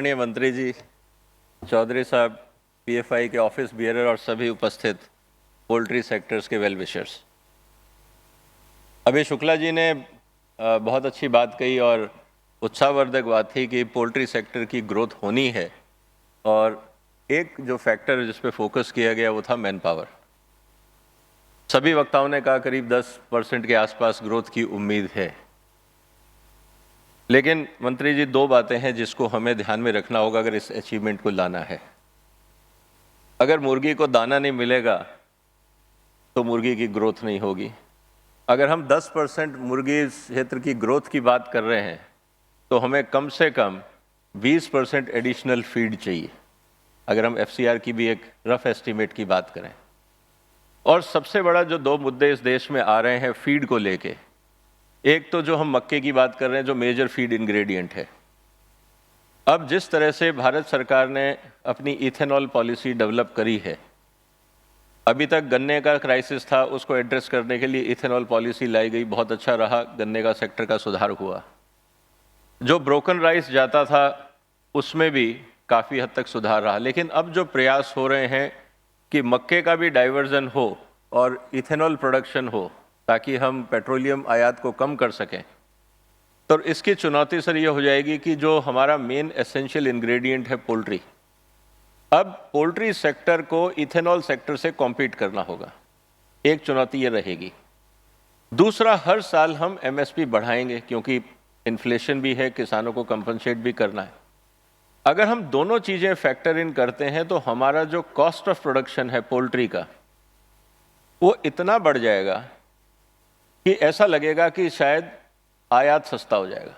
आदरणीय मंत्री जी, चौधरी साहब, पीएफआई के ऑफिस बियरर और सभी उपस्थित पोल्ट्री सेक्टर्स के वेल विशर्स। अभी शुक्ला जी ने बहुत अच्छी बात कही और उत्साहवर्धक बात थी कि पोल्ट्री सेक्टर की ग्रोथ होनी है, और एक जो फैक्टर जिस पे फोकस किया गया वो था मैन पावर। सभी वक्ताओं ने कहा करीब 10% के आसपास ग्रोथ की उम्मीद है, लेकिन मंत्री जी दो बातें हैं जिसको हमें ध्यान में रखना होगा अगर इस अचीवमेंट को लाना है। अगर मुर्गी को दाना नहीं मिलेगा तो मुर्गी की ग्रोथ नहीं होगी। अगर हम 10% मुर्गी क्षेत्र की ग्रोथ की बात कर रहे हैं तो हमें कम से कम 20% एडिशनल फीड चाहिए, अगर हम एफसीआर की भी एक रफ एस्टीमेट की बात करें। और सबसे बड़ा जो दो मुद्दे इस देश में आ रहे हैं फीड को लेके, एक तो जो हम मक्के की बात कर रहे हैं जो मेजर फीड इंग्रेडिएंट है। अब जिस तरह से भारत सरकार ने अपनी इथेनॉल पॉलिसी डेवलप करी है, अभी तक गन्ने का क्राइसिस था, उसको एड्रेस करने के लिए इथेनॉल पॉलिसी लाई गई, बहुत अच्छा रहा, गन्ने का सेक्टर का सुधार हुआ। जो ब्रोकन राइस जाता था उसमें भी काफ़ी हद तक सुधार रहा, लेकिन अब जो प्रयास हो रहे हैं कि मक्के का भी डाइवर्जन हो और इथेनॉल प्रोडक्शन हो ताकि हम पेट्रोलियम आयात को कम कर सकें, तो इसकी चुनौती सर ये हो जाएगी कि जो हमारा मेन एसेंशियल इंग्रेडिएंट है पोल्ट्री, अब पोल्ट्री सेक्टर को इथेनॉल सेक्टर से कॉम्पीट करना होगा। एक चुनौती ये रहेगी। दूसरा, हर साल हम एमएसपी बढ़ाएंगे क्योंकि इन्फ्लेशन भी है, किसानों को कंपनसेट भी करना है। अगर हम दोनों चीज़ें फैक्टर इन करते हैं तो हमारा जो कॉस्ट ऑफ प्रोडक्शन है पोल्ट्री का, वो इतना बढ़ जाएगा कि ऐसा लगेगा कि शायद आयात सस्ता हो जाएगा।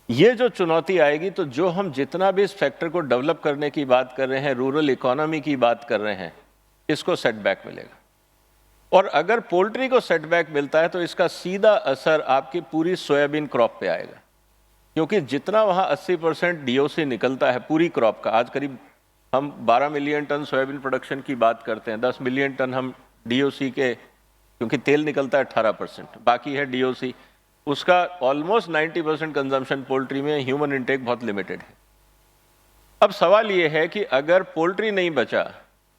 ये जो चुनौती आएगी, तो जो हम जितना भी इस सेक्टर को डेवलप करने की बात कर रहे हैं, रूरल इकोनॉमी की बात कर रहे हैं, इसको सेटबैक मिलेगा। और अगर पोल्ट्री को सेटबैक मिलता है तो इसका सीधा असर आपकी पूरी सोयाबीन क्रॉप पे आएगा, क्योंकि जितना वहाँ 80% डीओसी निकलता है पूरी क्रॉप का, आज करीब हम 12 मिलियन टन सोयाबीन प्रोडक्शन की बात करते हैं, 10 मिलियन टन हम डीओसी के, क्योंकि तेल निकलता है 18%, बाकी है डीओसी, उसका ऑलमोस्ट 90% कंजम्पशन पोल्ट्री में, ह्यूमन इंटेक बहुत लिमिटेड है। अब सवाल ये है कि अगर पोल्ट्री नहीं बचा,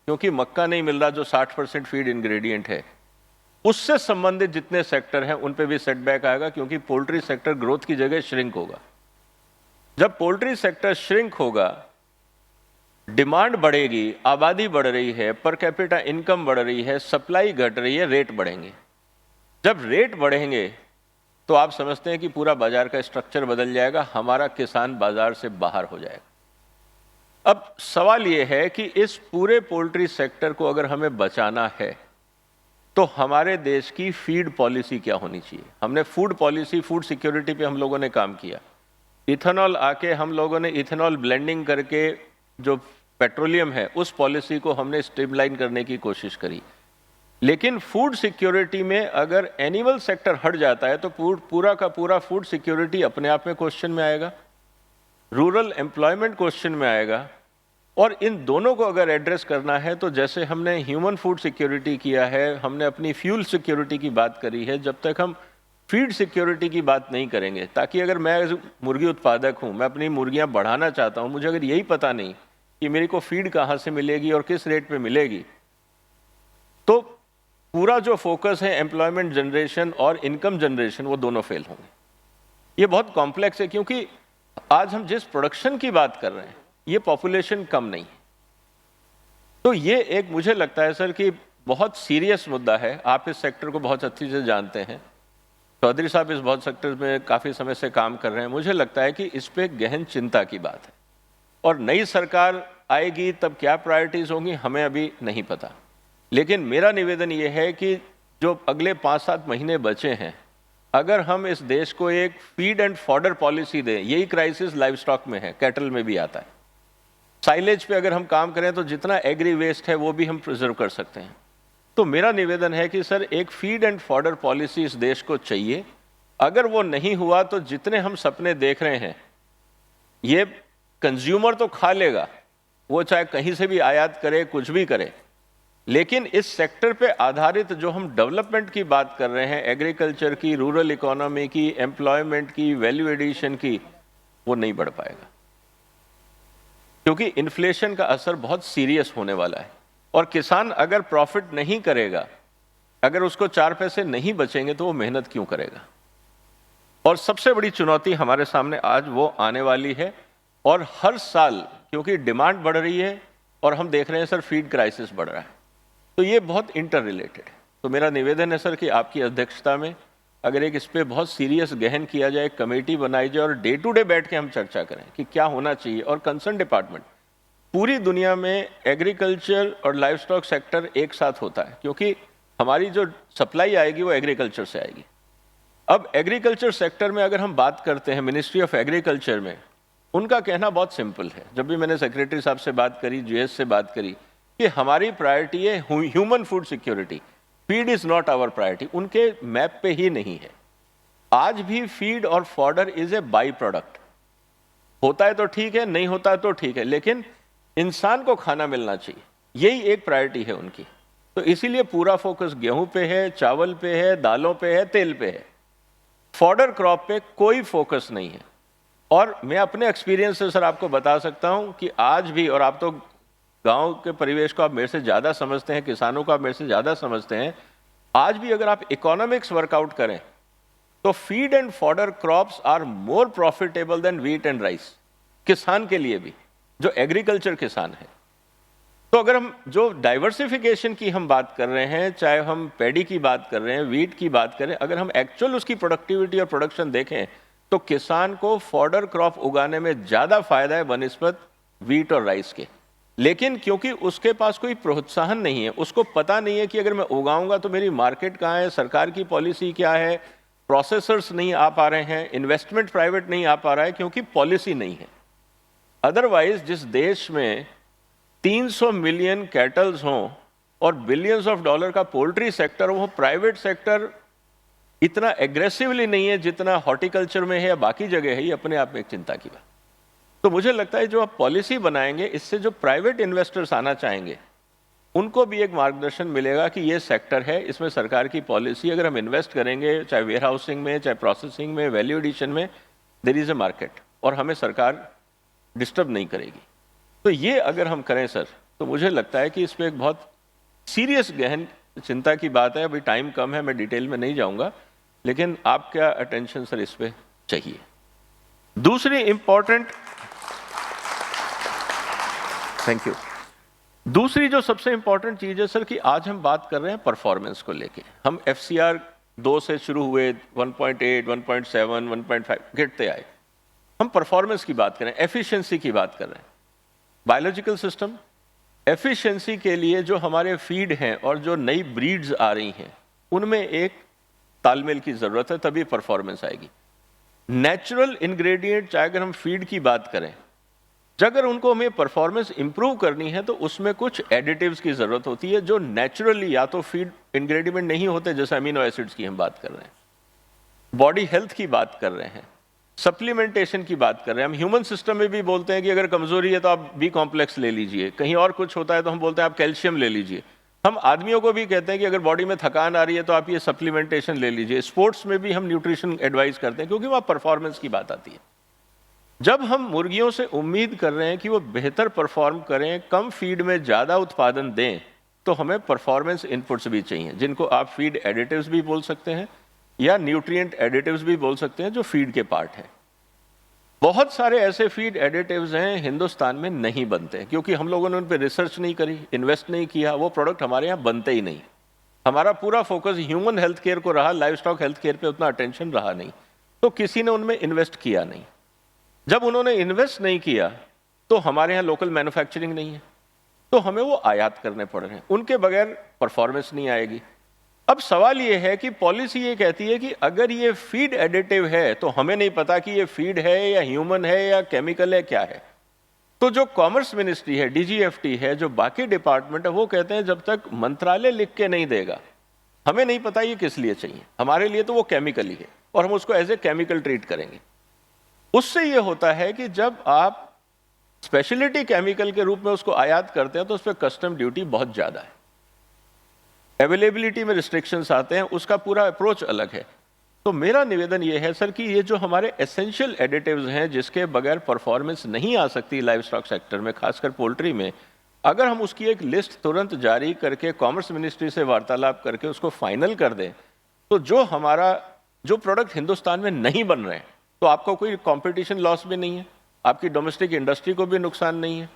क्योंकि मक्का नहीं मिल रहा जो 60% फीड इंग्रेडिएंट है, उससे संबंधित जितने सेक्टर हैं उन पे भी सेटबैक आएगा, क्योंकि पोल्ट्री सेक्टर ग्रोथ की जगह श्रिंक होगा। जब पोल्ट्री सेक्टर श्रिंक होगा, डिमांड बढ़ेगी, आबादी बढ़ रही है, पर कैपिटा इनकम बढ़ रही है, सप्लाई घट रही है, रेट बढ़ेंगे। जब रेट बढ़ेंगे तो आप समझते हैं कि पूरा बाजार का स्ट्रक्चर बदल जाएगा, हमारा किसान बाजार से बाहर हो जाएगा। अब सवाल यह है कि इस पूरे पोल्ट्री सेक्टर को अगर हमें बचाना है तो हमारे देश की फीड पॉलिसी क्या होनी चाहिए। हमने फूड पॉलिसी, फूड सिक्योरिटी पे हम लोगों ने काम किया। इथेनॉल आके हम लोगों ने इथेनॉल ब्लेंडिंग करके जो पेट्रोलियम है उस पॉलिसी को हमने स्ट्रीमलाइन करने की कोशिश करी, लेकिन फूड सिक्योरिटी में अगर एनिमल सेक्टर हट जाता है तो पूरा का पूरा फूड सिक्योरिटी अपने आप में क्वेश्चन में आएगा, रूरल एम्प्लॉयमेंट क्वेश्चन में आएगा। और इन दोनों को अगर एड्रेस करना है तो जैसे हमने ह्यूमन फूड सिक्योरिटी किया है, हमने अपनी फ्यूल सिक्योरिटी की बात करी है, जब तक हम फीड सिक्योरिटी की बात नहीं करेंगे, ताकि अगर मैं मुर्गी उत्पादक हूँ, मैं अपनी मुर्गियाँ बढ़ाना चाहता हूँ, मुझे अगर यही पता नहीं कि मेरे को फीड कहाँ से मिलेगी और किस रेट पे मिलेगी, तो पूरा जो फोकस है एम्प्लॉयमेंट जनरेशन और इनकम जनरेशन, वो दोनों फेल होंगे। ये बहुत कॉम्प्लेक्स है, क्योंकि आज हम जिस प्रोडक्शन की बात कर रहे हैं ये पॉपुलेशन कम नहीं है। तो ये एक मुझे लगता है सर कि बहुत सीरियस मुद्दा है। आप इस सेक्टर को बहुत अच्छी से जानते हैं, चौधरी साहब इस बहुत सेक्टर में काफ़ी समय से काम कर रहे हैं। मुझे लगता है कि इस पे गहन चिंता की बात है, और नई सरकार आएगी तब क्या प्रायोरिटीज़ होंगी हमें अभी नहीं पता। लेकिन मेरा निवेदन ये है कि जो अगले 5-7 महीने बचे हैं, अगर हम इस देश को एक फीड एंड फॉडर पॉलिसी दें, यही क्राइसिस लाइव स्टॉक में है, कैटल में भी आता है। साइलेज पे अगर हम काम करें तो जितना एग्री वेस्ट है वो भी हम प्रिजर्व कर सकते हैं। तो मेरा निवेदन है कि सर एक फीड एंड फॉडर पॉलिसी इस देश को चाहिए। अगर वो नहीं हुआ तो जितने हम सपने देख रहे हैं, ये कंज्यूमर तो खा लेगा, वो चाहे कहीं से भी आयात करे, कुछ भी करे, लेकिन इस सेक्टर पे आधारित जो हम डेवलपमेंट की बात कर रहे हैं, एग्रीकल्चर की, रूरल इकोनॉमी की, एम्प्लॉयमेंट की, वैल्यू एडिशन की, वो नहीं बढ़ पाएगा। क्योंकि इन्फ्लेशन का असर बहुत सीरियस होने वाला है। और किसान अगर प्रॉफिट नहीं करेगा, अगर उसको 4 पैसे नहीं बचेंगे तो वो मेहनत क्यों करेगा। और सबसे बड़ी चुनौती हमारे सामने आज वो आने वाली है। और हर साल क्योंकि डिमांड बढ़ रही है और हम देख रहे हैं सर फीड क्राइसिस बढ़ रहा है, तो ये बहुत इंटर रिलेटेड है। तो मेरा निवेदन है सर कि आपकी अध्यक्षता में अगर एक इस पे बहुत सीरियस गहन किया जाए, कमेटी बनाई जाए और डे टू डे बैठ के हम चर्चा करें कि क्या होना चाहिए। और कंसर्न डिपार्टमेंट, पूरी दुनिया में एग्रीकल्चर और लाइव स्टॉक सेक्टर एक साथ होता है, क्योंकि हमारी जो सप्लाई आएगी वो एग्रीकल्चर से आएगी। अब एग्रीकल्चर सेक्टर में अगर हम बात करते हैं, मिनिस्ट्री ऑफ एग्रीकल्चर में उनका कहना बहुत सिंपल है। जब भी मैंने सेक्रेटरी साहब से बात करी, जीएस से बात करी, कि हमारी प्रायोरिटी है human food security, feed is not our priority. उनके मैप पे ही नहीं है। आज भी फीड और fodder is a by product. होता है तो ठीक है, नहीं होता है तो ठीक है, लेकिन इंसान को खाना मिलना चाहिए, यही एक प्रायोरिटी है उनकी। तो इसीलिए पूरा फोकस गेहूं पे है, चावल पे है, दालों पे है, तेल पे है। फॉडर क्रॉप पे कोई फोकस नहीं है। और मैं अपने एक्सपीरियंस से सर आपको बता सकता हूं कि आज भी, और आप तो गांव के परिवेश को आप मेरे से ज्यादा समझते हैं, किसानों को आप मेरे से ज्यादा समझते हैं, आज भी अगर आप इकोनॉमिक्स वर्कआउट करें तो feed and fodder crops are more profitable than wheat and rice, किसान के लिए भी, जो एग्रीकल्चर किसान है। तो अगर हम जो डाइवर्सिफिकेशन की हम बात कर रहे हैं, चाहे हम पैडी की बात कर रहे हैं, वीट की बात करें, अगर हम एक्चुअल उसकी प्रोडक्टिविटी और प्रोडक्शन देखें तो किसान को फॉडर क्रॉप उगाने में ज्यादा फायदा है बनिस्बत वीट और राइस के। लेकिन क्योंकि उसके पास कोई प्रोत्साहन नहीं है, उसको पता नहीं है कि अगर मैं उगाऊंगा तो मेरी मार्केट कहाँ है, सरकार की पॉलिसी क्या है, प्रोसेसर्स नहीं आ पा रहे हैं, इन्वेस्टमेंट प्राइवेट नहीं आ पा रहा है, क्योंकि पॉलिसी नहीं है। अदरवाइज जिस देश में 300 मिलियन कैटल्स हों और बिलियंस ऑफ डॉलर का पोल्ट्री सेक्टर, वो प्राइवेट सेक्टर इतना एग्रेसिवली नहीं है जितना हॉर्टिकल्चर में है या बाकी जगह है, ये अपने आप में एक चिंता की बात। तो मुझे लगता है जो आप पॉलिसी बनाएंगे, इससे जो प्राइवेट इन्वेस्टर्स आना चाहेंगे उनको भी एक मार्गदर्शन मिलेगा कि ये सेक्टर है, इसमें सरकार की पॉलिसी, अगर हम इन्वेस्ट करेंगे चाहे वेयर हाउसिंग में, चाहे प्रोसेसिंग में, वैल्यू एडिशन में, देयर इज ए मार्केट और हमें सरकार डिस्टर्ब नहीं करेगी। तो ये अगर हम करें सर, तो मुझे लगता है कि इस पर एक बहुत सीरियस गहन चिंता की बात है। अभी टाइम कम है, मैं डिटेल में नहीं जाऊंगा, लेकिन आपका अटेंशन सर इस पे चाहिए। दूसरी इंपॉर्टेंट, थैंक यू, दूसरी जो सबसे इंपॉर्टेंट चीज है सर कि आज हम बात कर रहे हैं परफॉर्मेंस को लेके। हम FCR 2 से शुरू हुए, 1.8, 1.7, 1.5 गिरते आए। हम परफॉर्मेंस की बात करें, एफिशिएंसी की बात कर रहे हैं। बायोलॉजिकल सिस्टम एफिशिएंसी के लिए जो हमारे फीड हैं और जो नई ब्रीड्स आ रही हैं, उनमें एक तालमेल की जरूरत है, तभी परफॉर्मेंस आएगी। नेचुरल इंग्रेडिएंट, चाहे अगर हम फीड की बात करें, अगर उनको हमें परफॉर्मेंस इंप्रूव करनी है तो उसमें कुछ एडिटिव्स की जरूरत होती है जो नेचुरली या तो फीड इंग्रेडिएंट नहीं होते, जैसे अमीनो एसिड्स की हम बात कर रहे हैं, बॉडी हेल्थ की बात कर रहे हैं, सप्लीमेंटेशन की बात कर रहे हैं। हम ह्यूमन सिस्टम में भी बोलते हैं कि अगर कमजोरी है तो आप बी कॉम्प्लेक्स ले लीजिए, कहीं और कुछ होता है तो हम बोलते हैं आप कैल्शियम ले लीजिए। हम आदमियों को भी कहते हैं कि अगर बॉडी में थकान आ रही है तो आप ये सप्लीमेंटेशन ले लीजिए। स्पोर्ट्स में भी हम न्यूट्रिशन एडवाइस करते हैं, क्योंकि वहाँ परफॉर्मेंस की बात आती है। जब हम मुर्गियों से उम्मीद कर रहे हैं कि वो बेहतर परफॉर्म करें, कम फीड में ज़्यादा उत्पादन दें, तो हमें परफॉर्मेंस इनपुट्स भी चाहिए, जिनको आप फीड एडिटिव्स भी बोल सकते हैं या न्यूट्रिएंट एडिटिव्स भी बोल सकते हैं, जो फीड के पार्ट हैं। बहुत सारे ऐसे फीड एडिटिव्स हैं हिंदुस्तान में नहीं बनते, क्योंकि हम लोगों ने उन पर रिसर्च नहीं करी, इन्वेस्ट नहीं किया, वो प्रोडक्ट हमारे यहाँ बनते ही नहीं। हमारा पूरा फोकस ह्यूमन हेल्थ केयर को रहा, लाइव स्टॉक हेल्थ केयर पे उतना अटेंशन रहा नहीं, तो किसी ने उनमें इन्वेस्ट किया नहीं। जब उन्होंने इन्वेस्ट नहीं किया तो हमारे यहाँ लोकल मैन्युफैक्चरिंग नहीं है, तो हमें वो आयात करने पड़ रहे हैं, उनके बगैर परफॉर्मेंस नहीं आएगी। अब सवाल ये है कि पॉलिसी ये कहती है कि अगर ये फीड एडिटिव है तो हमें नहीं पता कि ये फीड है या ह्यूमन है या केमिकल है, क्या है। तो जो कॉमर्स मिनिस्ट्री है, DGFT है, जो बाकी डिपार्टमेंट है, वो कहते हैं जब तक मंत्रालय लिख के नहीं देगा हमें नहीं पता ये किस लिए चाहिए, हमारे लिए तो वो केमिकल ही है और हम उसको एज ए केमिकल ट्रीट करेंगे। उससे ये होता है कि जब आप स्पेशलिटी केमिकल के रूप में उसको आयात करते हैं तो उस पर कस्टम ड्यूटी बहुत ज्यादा है, अवेलेबिलिटी में रिस्ट्रिक्शंस आते हैं, उसका पूरा अप्रोच अलग है। तो मेरा निवेदन ये है सर कि ये जो हमारे एसेंशियल एडिटिव्स हैं जिसके बगैर परफॉर्मेंस नहीं आ सकती लाइव स्टॉक सेक्टर में, खासकर पोल्ट्री में, अगर हम उसकी एक लिस्ट तुरंत जारी करके कॉमर्स मिनिस्ट्री से वार्तालाप करके उसको फाइनल कर दें, तो जो प्रोडक्ट हिंदुस्तान में नहीं बन रहे हैं, तो आपको कोई कंपटीशन लॉस भी नहीं है, आपकी डोमेस्टिक इंडस्ट्री को भी नुकसान नहीं है।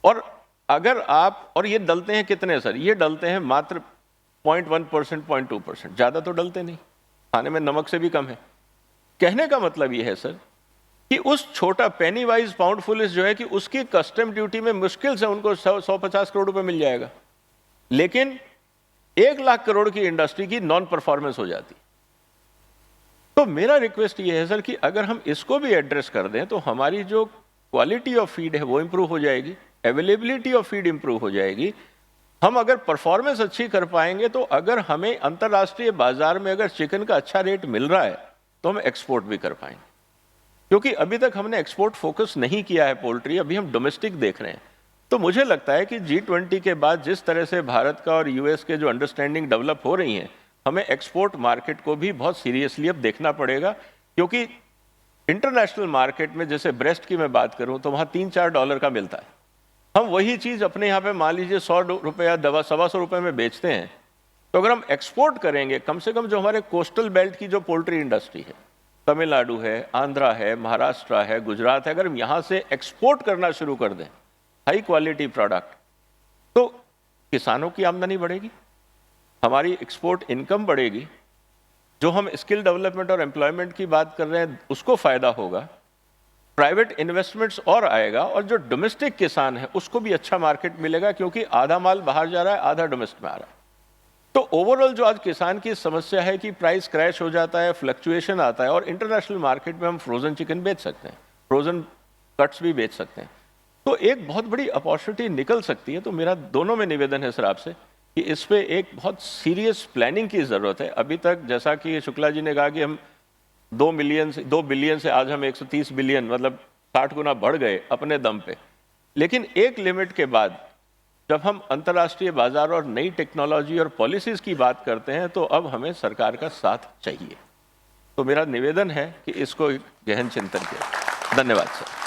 और अगर आप, और ये डलते हैं कितने सर, ये डलते हैं मात्र 0.1%, 0.2%, ज़्यादा तो डलते नहीं, खाने में नमक से भी कम है। कहने का मतलब ये है सर कि उस छोटा पेनी वाइज पाउंड फुलिस जो है कि उसकी कस्टम ड्यूटी में मुश्किल से उनको 150 करोड़ रुपए मिल जाएगा, लेकिन 1 लाख करोड़ की इंडस्ट्री की नॉन परफॉर्मेंस हो जाती। तो मेरा रिक्वेस्ट ये है सर कि अगर हम इसको भी एड्रेस कर दें तो हमारी जो क्वालिटी ऑफ फीड है वो इंप्रूव हो जाएगी, अवेलेबिलिटी ऑफ फीड इंप्रूव हो जाएगी। हम अगर परफॉर्मेंस अच्छी कर पाएंगे तो अगर हमें अंतर्राष्ट्रीय बाजार में अगर चिकन का अच्छा रेट मिल रहा है तो हम एक्सपोर्ट भी कर पाएंगे, क्योंकि अभी तक हमने एक्सपोर्ट फोकस नहीं किया है पोल्ट्री, अभी हम डोमेस्टिक देख रहे हैं। तो मुझे लगता है कि G20 के बाद जिस तरह से भारत का और यूएस के जो अंडरस्टैंडिंग डेवलप हो रही हैं, हमें एक्सपोर्ट मार्केट को भी बहुत सीरियसली अब देखना पड़ेगा, क्योंकि इंटरनेशनल मार्केट में जैसे ब्रेस्ट की मैं बात करूं तो वहां $3-4 का मिलता है, हम वही चीज अपने यहाँ पे मान लीजिए 100 रुपए या 125 रुपए में बेचते हैं। तो अगर हम एक्सपोर्ट करेंगे, कम से कम जो हमारे कोस्टल बेल्ट की जो पोल्ट्री इंडस्ट्री है, तमिलनाडु है, आंध्रा है, महाराष्ट्र है, गुजरात है, अगर हम यहाँ से एक्सपोर्ट करना शुरू कर दें हाई क्वालिटी प्रोडक्ट, तो किसानों की आमदनी बढ़ेगी, हमारी एक्सपोर्ट इनकम बढ़ेगी, जो हम स्किल डेवलपमेंट और एम्प्लॉयमेंट की बात कर रहे हैं उसको फायदा होगा, प्राइवेट इन्वेस्टमेंट्स और आएगा, और जो डोमेस्टिक किसान है उसको भी अच्छा मार्केट मिलेगा, क्योंकि आधा माल बाहर जा रहा है, आधा डोमेस्टिक में आ रहा है। तो ओवरऑल जो आज किसान की समस्या है कि प्राइस क्रैश हो जाता है, फ्लक्चुएशन आता है, और इंटरनेशनल मार्केट में हम फ्रोजन चिकन बेच सकते हैं, फ्रोजन कट्स भी बेच सकते हैं, तो एक बहुत बड़ी अपॉर्चुनिटी निकल सकती है। तो मेरा दोनों में निवेदन है सर आपसे कि इस पे एक बहुत सीरियस प्लानिंग की ज़रूरत है। अभी तक जैसा कि शुक्ला जी ने कहा कि हम 2 बिलियन से आज हम 130 बिलियन, मतलब 60 गुना बढ़ गए अपने दम पे, लेकिन एक लिमिट के बाद जब हम अंतर्राष्ट्रीय बाजार और नई टेक्नोलॉजी और पॉलिसीज़ की बात करते हैं तो अब हमें सरकार का साथ चाहिए। तो मेरा निवेदन है कि इसको गहन चिंतन किया। धन्यवाद सर।